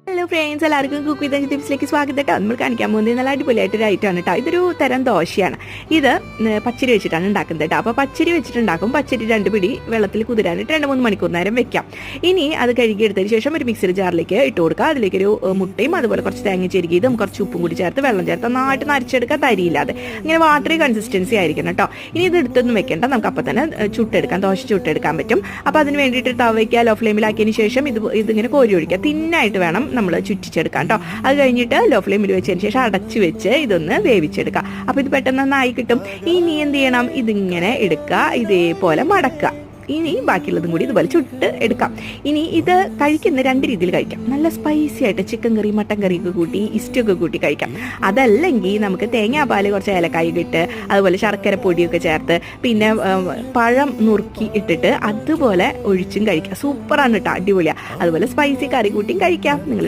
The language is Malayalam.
ഹലോ ഫ്രണ്ട്സ്, എല്ലാവർക്കും കുക്ക് വിത്ത് ടിപ്സിലേക്ക് സ്വാഗതം കേട്ടോ. നമ്മൾ കാണിക്കാൻ പോകുന്നത് നല്ല അടിപൊളിയായിട്ടൊരു ഐറ്റമാണ് കേട്ടോ. ഇതൊരു തരം ദോശയാണ്. ഇത് പച്ചരി വെച്ചിട്ടാണ് ഉണ്ടാക്കുന്നത് കേട്ടോ. അപ്പോൾ പച്ചരി വെച്ചിട്ടുണ്ടാക്കും. പച്ചരി 2 പിടി വെള്ളത്തിൽ കുതിരാനിട്ട് 2-3 മണിക്കൂർ നേരം വെക്കാം. ഇനി അത് കഴുകിയെടുത്തതിന് ശേഷം ഒരു മിക്സർ ജാറിലേക്ക് ഇട്ട് കൊടുക്കുക. അതിലേക്കൊരു മുട്ടയും അതുപോലെ കുറച്ച് തേങ്ങ ചെരുകിയതും കുറച്ച് ഉപ്പും കൂടി ചേർത്ത് വെള്ളം ചേർത്ത് നന്നായിട്ട് നരച്ചെടുക്കുക, തരിയില്ലാതെ. ഇങ്ങനെ വാട്ടറി കൺസിസ്റ്റൻസി ആയിരിക്കണം കേട്ടോ. ഇനി ഇത് എടുത്തൊന്നും വെക്കേണ്ട, നമുക്ക് അപ്പം തന്നെ ചുട്ടെടുക്കാം, ദോശ ചുട്ടെടുക്കാൻ പറ്റും. അപ്പോൾ അതിന് വേണ്ടിയിട്ട് തവ വയ്ക്കുക, ലോ ഫ്ലെയിമിലാക്കിയതിന് ശേഷം ഇതിങ്ങനെ കോരി ഒഴിക്കുക. തിന്നായിട്ട് വേണം നമ്മൾ ചുറ്റിച്ചെടുക്കാം കേട്ടോ. അത് കഴിഞ്ഞിട്ട് ലോ ഫ്ലെയിമിൽ വെച്ചതിന് ശേഷം അടച്ച് വെച്ച് ഇതൊന്ന് വേവിച്ചെടുക്കുക. അപ്പോൾ ഇത് പെട്ടെന്ന് നന്നായി കിട്ടും. ഇനി എന്ത് ചെയ്യണം, ഇതിങ്ങനെ എടുക്കുക, ഇതേപോലെ മടക്കുക. ഇനി ബാക്കിയുള്ളതും കൂടി ഇതുപോലെ ചുട്ട് എടുക്കാം. ഇനി ഇത് കഴിക്കുന്ന 2 രീതിയിൽ കഴിക്കാം. നല്ല സ്പൈസി ആയിട്ട് ചിക്കൻ കറി, മട്ടൻ കറിയൊക്കെ കൂട്ടി, ഇസ്റ്റൊക്കെ കൂട്ടി കഴിക്കാം. അതല്ലെങ്കിൽ നമുക്ക് തേങ്ങാപ്പാൽ, കുറച്ച് ഏലക്കായ ഇട്ട്, അതുപോലെ ശർക്കര പൊടിയൊക്കെ ചേർത്ത്, പിന്നെ പഴം നുറുക്കി ഇട്ടിട്ട് അതുപോലെ ഒഴിച്ചും കഴിക്കാം. സൂപ്പറാണ് കേട്ടോ, അടിപൊളിയാണ്. അതുപോലെ സ്പൈസി കറി കൂട്ടിയും കഴിക്കാം. നിങ്ങൾ